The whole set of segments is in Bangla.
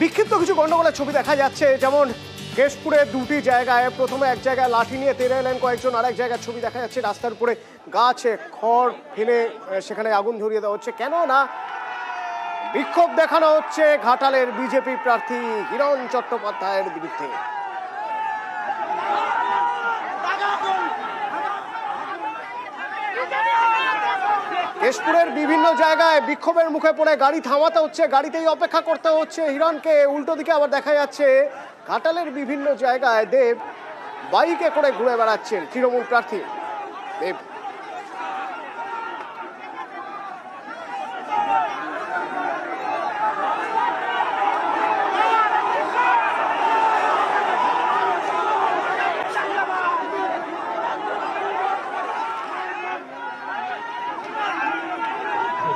বিক্ষিপ্ত কিছু গন্ডগোলের ছবি দেখা যাচ্ছে, যেমন কেশপুরে দুটি জায়গায়, প্রথমে এক জায়গায় লাঠি নিয়ে তেড়ে এলেন কয়েকজন, আরেক জায়গায় ছবি দেখা যাচ্ছে রাস্তার উপরে গাছে খড় ফেলে সেখানে আগুন ধরিয়ে দেওয়া হচ্ছে। কেন না বিক্ষোভ দেখানো হচ্ছে ঘাটালের বিজেপি প্রার্থী হিরণ চট্টোপাধ্যায়ের বিরুদ্ধে। কেশপুরের বিভিন্ন জায়গায় বিক্ষোভের মুখে পড়ে গাড়ি থামাতে হচ্ছে, গাড়িতেই অপেক্ষা করতে হচ্ছে হিরণকে। উল্টো দিকে আবার দেখা যাচ্ছে ঘাটালের বিভিন্ন জায়গায় দেব বাইকে করে ঘুরে বেড়াচ্ছেন তৃণমূল প্রার্থী দেব।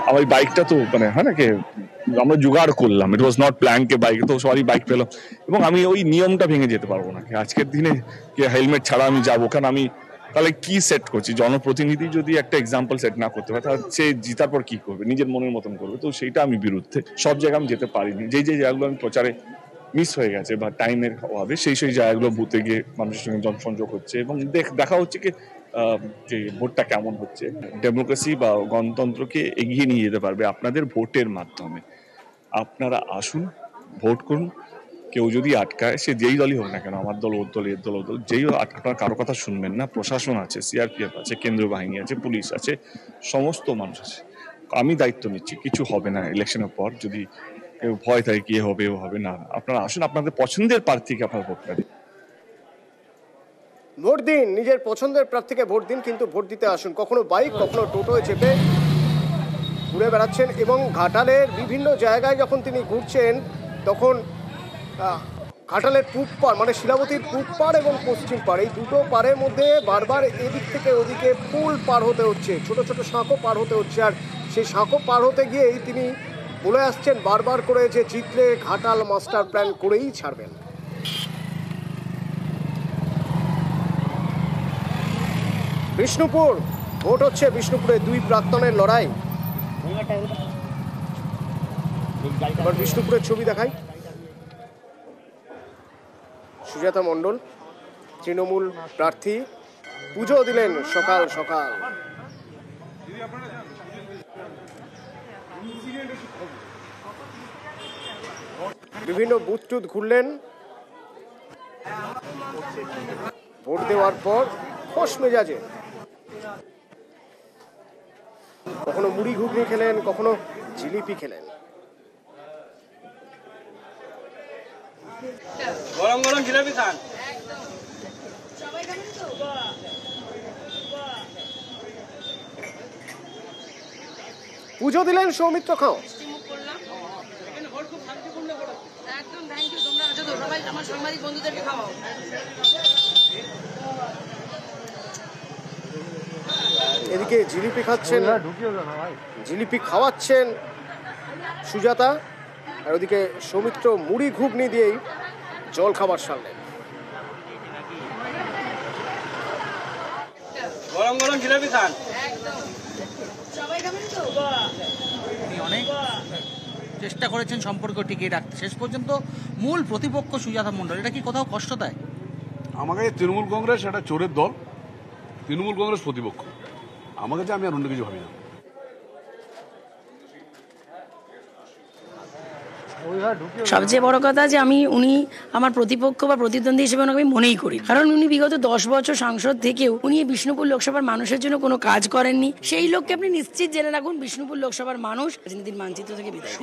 আমার বাইকটা তো মানে হয় না কি আমরা জোগাড় করলাম, ইট ওয়াজ নট প্ল্যান কে বাইক তো সরি বাইক পেলাম, এবং আমি ওই নিয়মটা ভেঙে যেতে পারবো না। আজকের দিনে কি হেলমেট ছাড়া আমি যাবো? কারণ আমি তাহলে কি সেট করছি? জনপ্রতিনিধি যদি একটা এক্সাম্পল সেট না করতে পারে তাহলে সে জিতার পর কি করবে? নিজের মনের মতন করবে। তো সেইটা আমি বিরুদ্ধে। সব জায়গায় আমি যেতে পারিনি, যে জায়গাগুলো আমি প্রচারে মিস হয়ে গেছে বা টাইমের অভাবে সেই জায়গাগুলো বুথে গিয়ে মানুষের সঙ্গে জনসংযোগ হচ্ছে এবং দেখা হচ্ছে কি যে ভোটটা কেমন হচ্ছে। ডেমোক্রেসি বা গণতন্ত্রকে এগিয়ে নিয়ে যেতে পারবে আপনাদের ভোটের মাধ্যমে। আপনারা আসুন, ভোট করুন। কেউ যদি আটকায়, সে যেই দলই হোক না কেন, আমার দল, ওর দল, এর দল, ওর দল, যেই আপনার কারো কথা শুনবেন না। প্রশাসন আছে, সিআরপিএফ আছে, কেন্দ্রীয় বাহিনী আছে, পুলিশ আছে, সমস্ত মানুষ আছে। আমি দায়িত্ব নিচ্ছি, কিছু হবে না ইলেকশনের পর। যদি কেউ ভয় থাকে কি হবে ও হবে না, আপনারা আসুন, আপনাদের পছন্দের প্রার্থীকে আপনার ভোটটা দিন। ভোট দিন, নিজের পছন্দের প্রার্থীকে ভোট দিন, কিন্তু ভোট দিতে আসুন। কখনো বাইক, কখনো টোটোয় চেপে ঘুরে বেড়াচ্ছেন এবং ঘাটালের বিভিন্ন জায়গায় যখন তিনি ঘুরছেন তখন ঘাটালের পূব পাড় মানে শিলাবতীর পূব পাড় এবং পশ্চিম পাড়, এই দুটো পাড়ের মধ্যে বারবার এদিক থেকে ওদিকে পুল পার হতে হচ্ছে, ছোট ছোট সাঁকো পার হতে হচ্ছে। আর সেই সাঁকো পার হতে গিয়েই তিনি বলে আসছেন বারবার করে যে জিতলে ঘাটাল মাস্টার প্ল্যান করেই ছাড়বেন। বিষ্ণুপুর ভোট হচ্ছে, বিষ্ণুপুরে দুই প্রাক্তনের লড়াই। এবার বিষ্ণুপুরের ছবি দেখাই। সুজাতা মণ্ডল তৃণমূল প্রার্থী পুজো দিলেন সকাল সকাল। বিভিন্ন বুথ টুথ ঘুরলেন। ভোট দেওয়ার পর খোশ মেজাজে কখনো মুড়ি ঘুগনি খেলেন, কখনো জিলিপি খেলেন। গরম গরম জিলাপি খান। পুজো দিলেন সৌমিত্র খাও। এদিকে জিলিপি খাচ্ছেন, জিলিপি খাওয়াচ্ছেন সুজাতা, আর ওদিকে সৌমিত্র মুড়ি ঘুগনি দিয়েই জল খাবার সারলেন। গরম গরম জিলাপি খান। অনেক চেষ্টা করেছেন সম্পর্ক টিকিয়ে রাখতে, শেষ পর্যন্ত মূল প্রতিপক্ষ সুজাতা মণ্ডল, এটা কি কোথাও কষ্ট দেয়? আমাকে তৃণমূল কংগ্রেস একটা চোরের দল, তৃণমূল কংগ্রেস প্রতিপক্ষ। আমাকে যে আমি আর অন্য কিছু ভাবি না। সবচেয়ে বড় কথা যে উনি আমার প্রতিপক্ষ বা প্রতিদ্বন্দ্বী হিসেবে ওনাকে আমি মনেই করি, কারণ উনি বিগত 10 বছর সাংসদ থেকেও উনি বিষ্ণুপুর লোকসভার মানুষের জন্য কোনো কাজ করেননি। সেই লোককে আপনি নিশ্চিত জেনে রাখুন বিষ্ণুপুর লোকসভার মানুষ রাজনীতির মানচিত্র থেকে বিদায়।